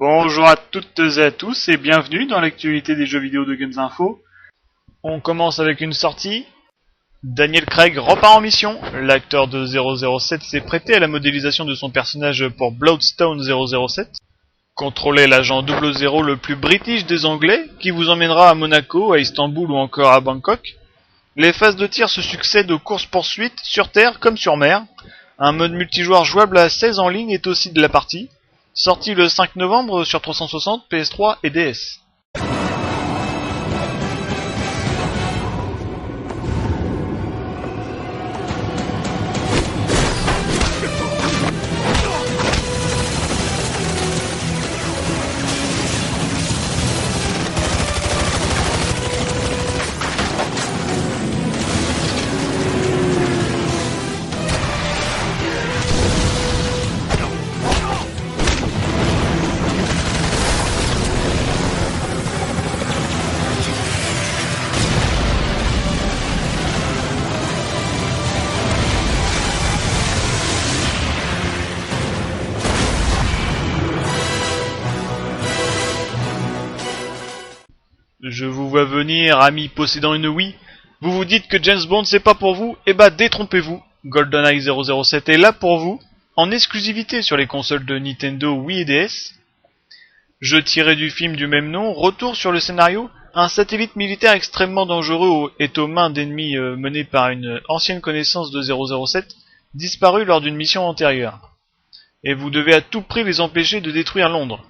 Bonjour à toutes et à tous et bienvenue dans l'actualité des jeux vidéo de Games Info. On commence avec une sortie. Daniel Craig repart en mission. L'acteur de 007 s'est prêté à la modélisation de son personnage pour Bloodstone 007. Contrôlez l'agent 00 le plus british des Anglais qui vous emmènera à Monaco, à Istanbul ou encore à Bangkok. Les phases de tir se succèdent aux courses-poursuites sur terre comme sur mer. Un mode multijoueur jouable à 16 en ligne est aussi de la partie. Sorti le 5 novembre sur 360, PS3 et DS. Je vous vois venir, amis possédant une Wii. Vous vous dites que James Bond c'est pas pour vous? Eh bah détrompez-vous. GoldenEye 007 est là pour vous, en exclusivité sur les consoles de Nintendo Wii et DS. Jeu tiré du film du même nom, retour sur le scénario. Un satellite militaire extrêmement dangereux est aux mains d'ennemis menés par une ancienne connaissance de 007, disparue lors d'une mission antérieure. Et vous devez à tout prix les empêcher de détruire Londres.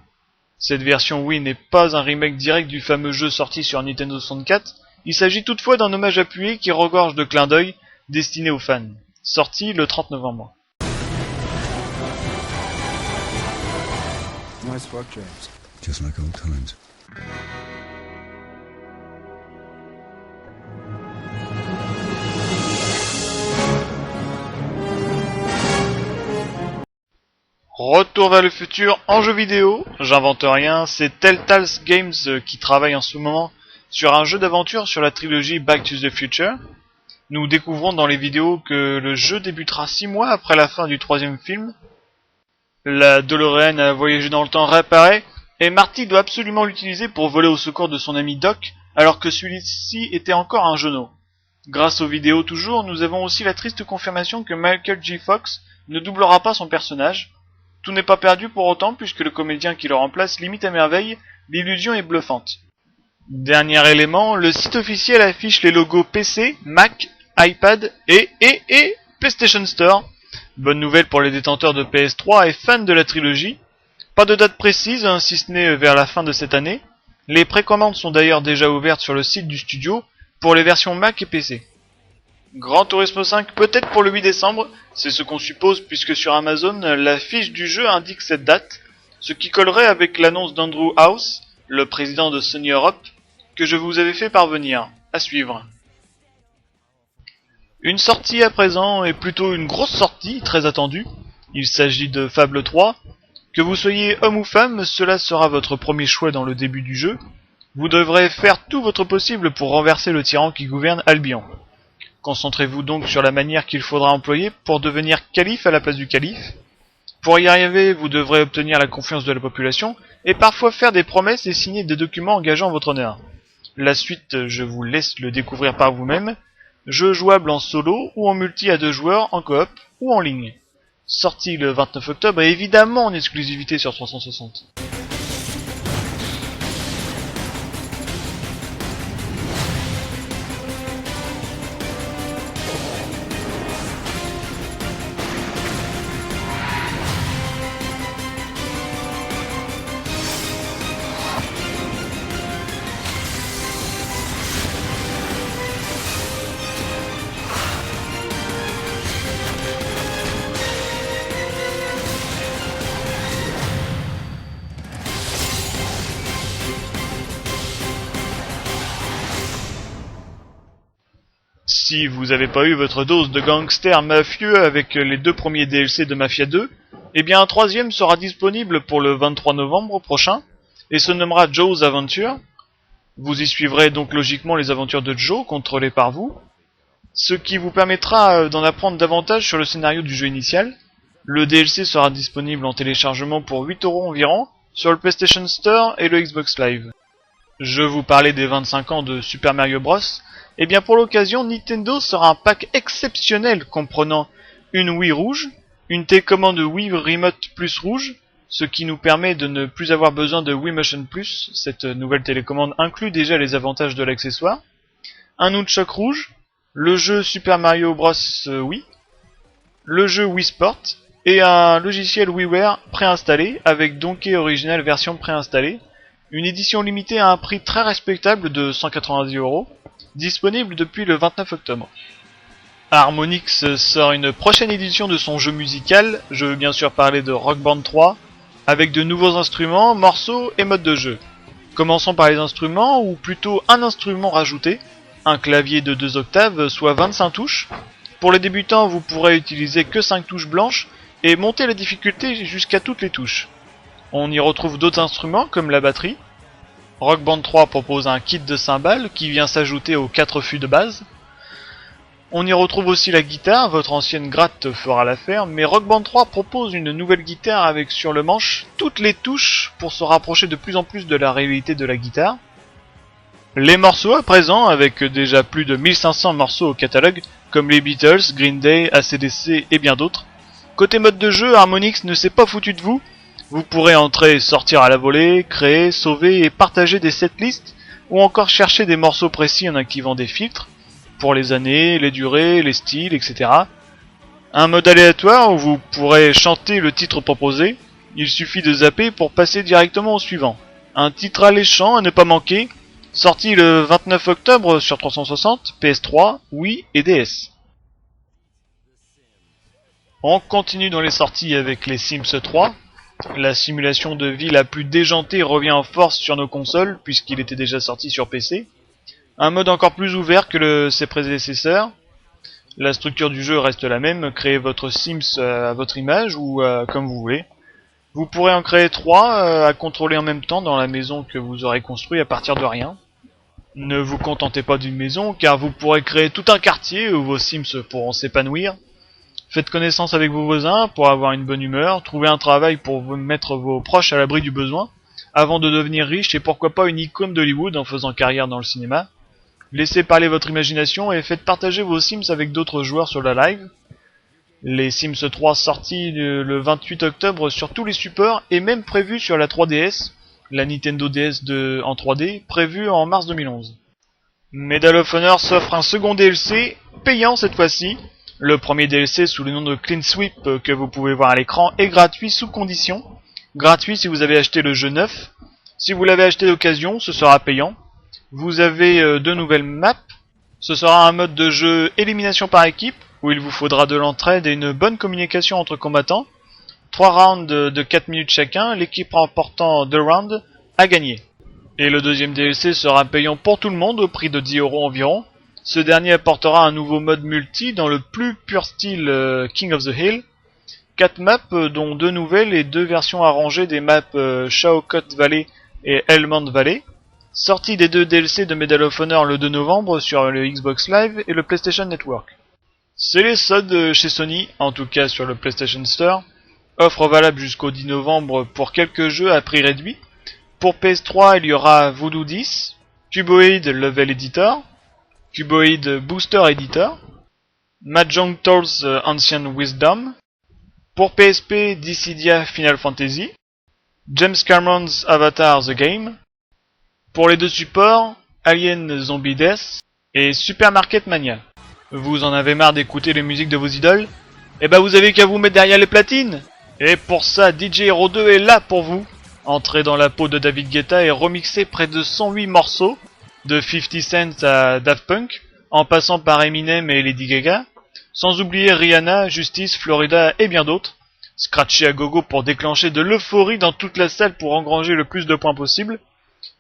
Cette version Wii n'est pas un remake direct du fameux jeu sorti sur Nintendo 64, il s'agit toutefois d'un hommage appuyé qui regorge de clins d'œil destiné aux fans. Sorti le 30 novembre. Nice work, James. Just like old times. Retour vers le futur en jeu vidéo, j'invente rien, c'est Telltale Games qui travaille en ce moment sur un jeu d'aventure sur la trilogie Back to the Future. Nous découvrons dans les vidéos que le jeu débutera 6 mois après la fin du troisième film. La DeLorean à voyager dans le temps réapparaît, et Marty doit absolument l'utiliser pour voler au secours de son ami Doc, alors que celui-ci était encore un genou. Grâce aux vidéos toujours, nous avons aussi la triste confirmation que Michael J. Fox ne doublera pas son personnage. Tout n'est pas perdu pour autant puisque le comédien qui le remplace limite à merveille, l'illusion est bluffante. Dernier élément, le site officiel affiche les logos PC, Mac, iPad et PlayStation Store. Bonne nouvelle pour les détenteurs de PS3 et fans de la trilogie. Pas de date précise, si ce n'est vers la fin de cette année. Les précommandes sont d'ailleurs déjà ouvertes sur le site du studio pour les versions Mac et PC. Gran Turismo 5 peut-être pour le 8 décembre, c'est ce qu'on suppose puisque sur Amazon, la fiche du jeu indique cette date, ce qui collerait avec l'annonce d'Andrew House, le président de Sony Europe, que je vous avais fait parvenir. À suivre. Une sortie à présent, et plutôt une grosse sortie, très attendue. Il s'agit de Fable 3. Que vous soyez homme ou femme, cela sera votre premier choix dans le début du jeu. Vous devrez faire tout votre possible pour renverser le tyran qui gouverne Albion. Concentrez-vous donc sur la manière qu'il faudra employer pour devenir calife à la place du calife. Pour y arriver, vous devrez obtenir la confiance de la population et parfois faire des promesses et signer des documents engageant votre honneur. La suite, je vous laisse le découvrir par vous-même. Jeu jouable en solo ou en multi à 2 joueurs, en coop ou en ligne. Sorti le 29 octobre et évidemment en exclusivité sur 360. Si vous n'avez pas eu votre dose de gangster mafieux avec les 2 premiers DLC de Mafia 2, eh bien un troisième sera disponible pour le 23 novembre prochain, et se nommera Joe's Adventure. Vous y suivrez donc logiquement les aventures de Joe, contrôlées par vous, ce qui vous permettra d'en apprendre davantage sur le scénario du jeu initial. Le DLC sera disponible en téléchargement pour 8 € environ, sur le PlayStation Store et le Xbox Live. Je vous parlais des 25 ans de Super Mario Bros. Et bien pour l'occasion, Nintendo sort un pack exceptionnel comprenant une Wii rouge, une télécommande Wii Remote Plus rouge, ce qui nous permet de ne plus avoir besoin de Wii Motion Plus. Cette nouvelle télécommande inclut déjà les avantages de l'accessoire, un nunchuk rouge, le jeu Super Mario Bros. Wii, le jeu Wii Sport et un logiciel WiiWare préinstallé avec Donkey Original version préinstallée, une édition limitée à un prix très respectable de 190€, disponible depuis le 29 octobre. Harmonix sort une prochaine édition de son jeu musical, je veux bien sûr parler de Rock Band 3, avec de nouveaux instruments, morceaux et modes de jeu. Commençons par les instruments, ou plutôt un instrument rajouté, un clavier de 2 octaves, soit 25 touches. Pour les débutants, vous pourrez utiliser que 5 touches blanches, et monter la difficulté jusqu'à toutes les touches. On y retrouve d'autres instruments, comme la batterie. Rock Band 3 propose un kit de cymbales qui vient s'ajouter aux 4 fûts de base. On y retrouve aussi la guitare, votre ancienne gratte fera l'affaire, mais Rock Band 3 propose une nouvelle guitare avec sur le manche toutes les touches pour se rapprocher de plus en plus de la réalité de la guitare. Les morceaux à présent, avec déjà plus de 1500 morceaux au catalogue, comme les Beatles, Green Day, AC/DC et bien d'autres. Côté mode de jeu, Harmonix ne s'est pas foutu de vous. Vous pourrez entrer et sortir à la volée, créer, sauver et partager des setlists, ou encore chercher des morceaux précis en activant des filtres, pour les années, les durées, les styles, etc. Un mode aléatoire où vous pourrez chanter le titre proposé, il suffit de zapper pour passer directement au suivant. Un titre alléchant à ne pas manquer, sorti le 29 octobre sur 360, PS3, Wii et DS. On continue dans les sorties avec les Sims 3. La simulation de vie la plus déjantée revient en force sur nos consoles, puisqu'il était déjà sorti sur PC. Un mode encore plus ouvert que ses prédécesseurs. La structure du jeu reste la même, créez votre Sims à votre image ou comme vous voulez. Vous pourrez en créer 3 à contrôler en même temps dans la maison que vous aurez construite à partir de rien. Ne vous contentez pas d'une maison, car vous pourrez créer tout un quartier où vos Sims pourront s'épanouir. Faites connaissance avec vos voisins pour avoir une bonne humeur, trouvez un travail pour vous mettre vos proches à l'abri du besoin, avant de devenir riche et pourquoi pas une icône d'Hollywood en faisant carrière dans le cinéma. Laissez parler votre imagination et faites partager vos Sims avec d'autres joueurs sur la live. Les Sims 3 sortis le 28 octobre sur tous les supports et même prévus sur la 3DS, la Nintendo DS en 3D, prévue en mars 2011. Medal of Honor s'offre un second DLC, payant cette fois-ci. Le premier DLC sous le nom de Clean Sweep que vous pouvez voir à l'écran est gratuit sous condition. Gratuit si vous avez acheté le jeu neuf. Si vous l'avez acheté d'occasion, ce sera payant. Vous avez 2 nouvelles maps. Ce sera un mode de jeu élimination par équipe, où il vous faudra de l'entraide et une bonne communication entre combattants. 3 rounds de 4 minutes chacun, l'équipe remportant 2 rounds a gagné. Et le deuxième DLC sera payant pour tout le monde au prix de 10€ environ. Ce dernier apportera un nouveau mode multi dans le plus pur style King of the Hill. 4 maps dont 2 nouvelles et 2 versions arrangées des maps Shaokot Valley et Helmand Valley. Sortie des 2 DLC de Medal of Honor le 2 novembre sur le Xbox Live et le PlayStation Network. C'est les soldes chez Sony, en tout cas sur le PlayStation Store. Offre valable jusqu'au 10 novembre pour quelques jeux à prix réduit. Pour PS3, il y aura Voodoo 10, Cuboid Level Editor, Cuboid Booster Editor, Mahjong Tools Ancient Wisdom. Pour PSP, Dissidia Final Fantasy, James Cameron's Avatar The Game. Pour les 2 supports, Alien Zombie Death et Supermarket Mania. Vous en avez marre d'écouter les musiques de vos idoles? Eh ben vous avez qu'à vous mettre derrière les platines. Et pour ça, DJ Hero 2 est là pour vous. Entrez dans la peau de David Guetta et remixez près de 108 morceaux, de 50 Cent à Daft Punk, en passant par Eminem et Lady Gaga, sans oublier Rihanna, Justice, Florida et bien d'autres. Scratchez à gogo pour déclencher de l'euphorie dans toute la salle pour engranger le plus de points possible.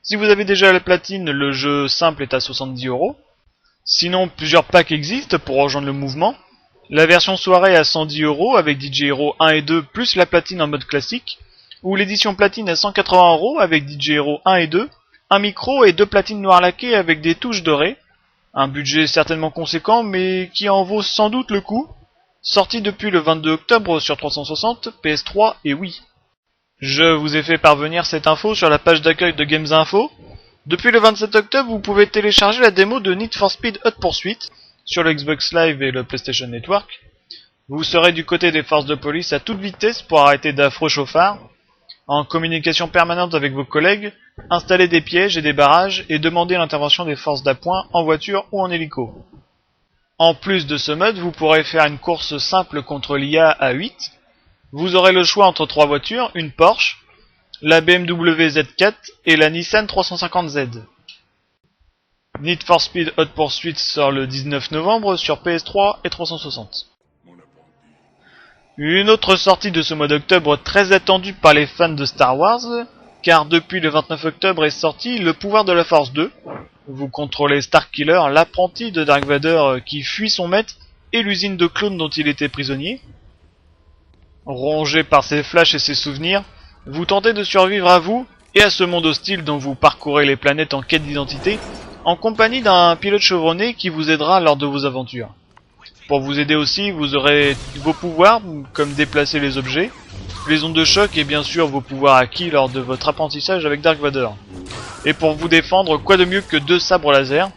Si vous avez déjà la platine, le jeu simple est à 70€. Sinon, plusieurs packs existent pour rejoindre le mouvement. La version soirée à 110€ avec DJ Hero 1 et 2 plus la platine en mode classique, ou l'édition platine à 180€ avec DJ Hero 1 et 2, un micro et 2 platines noires laquées avec des touches dorées. Un budget certainement conséquent mais qui en vaut sans doute le coup. Sorti depuis le 22 octobre sur 360, PS3 et Wii. Je vous ai fait parvenir cette info sur la page d'accueil de Games Info. Depuis le 27 octobre, vous pouvez télécharger la démo de Need for Speed Hot Pursuit sur le Xbox Live et le PlayStation Network. Vous serez du côté des forces de police à toute vitesse pour arrêter d'affreux chauffards, en communication permanente avec vos collègues, installer des pièges et des barrages et demander l'intervention des forces d'appoint en voiture ou en hélico. En plus de ce mode, vous pourrez faire une course simple contre l'IA à 8. Vous aurez le choix entre 3 voitures, une Porsche, la BMW Z4 et la Nissan 350Z. Need for Speed Hot Pursuit sort le 19 novembre sur PS3 et 360. Une autre sortie de ce mois d'octobre très attendue par les fans de Star Wars, car depuis le 29 octobre est sorti Le Pouvoir de la Force 2. Vous contrôlez Starkiller, l'apprenti de Dark Vader qui fuit son maître et l'usine de clones dont il était prisonnier. Rongé par ses flashs et ses souvenirs, vous tentez de survivre à vous et à ce monde hostile dont vous parcourez les planètes en quête d'identité, en compagnie d'un pilote chevronné qui vous aidera lors de vos aventures. Pour vous aider aussi, vous aurez vos pouvoirs, comme déplacer les objets, les ondes de choc et bien sûr vos pouvoirs acquis lors de votre apprentissage avec Dark Vader. Et pour vous défendre, quoi de mieux que 2 sabres laser.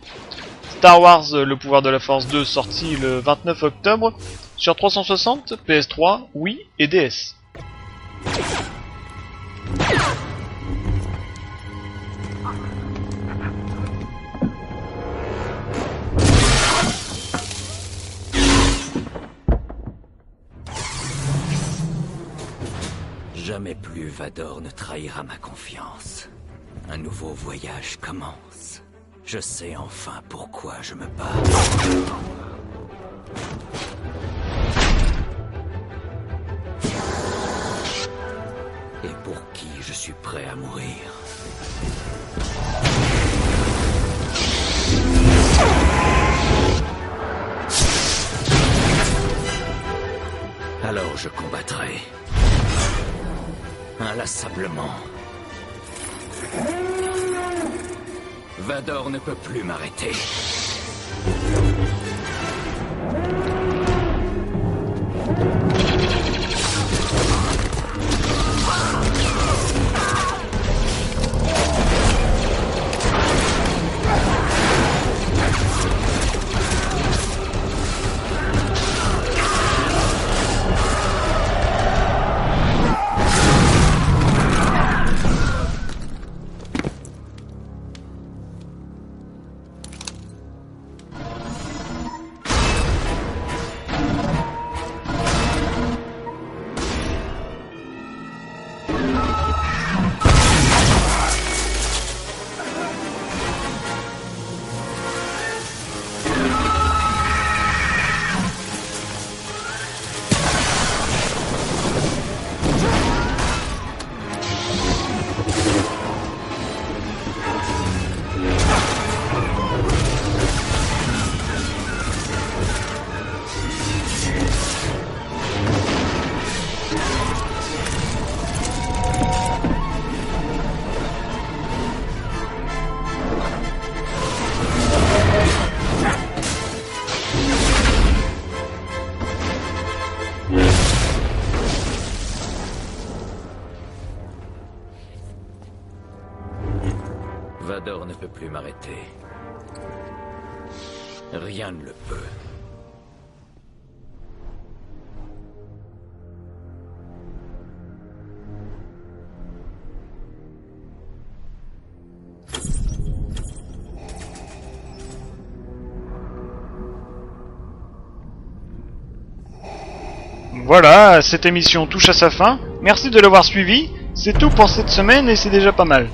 Star Wars Le Pouvoir de la Force 2 sorti le 29 octobre sur 360, PS3, Wii et DS. Jamais plus Vador ne trahira ma confiance. Un nouveau voyage commence. Je sais enfin pourquoi je me bats. Et pour qui je suis prêt à mourir. Alors je combattrai. Inlassablement. Vador ne peut plus m'arrêter. Vador ne peut plus m'arrêter. Rien ne le peut. Voilà, cette émission touche à sa fin. Merci de l'avoir suivi. C'est tout pour cette semaine et c'est déjà pas mal.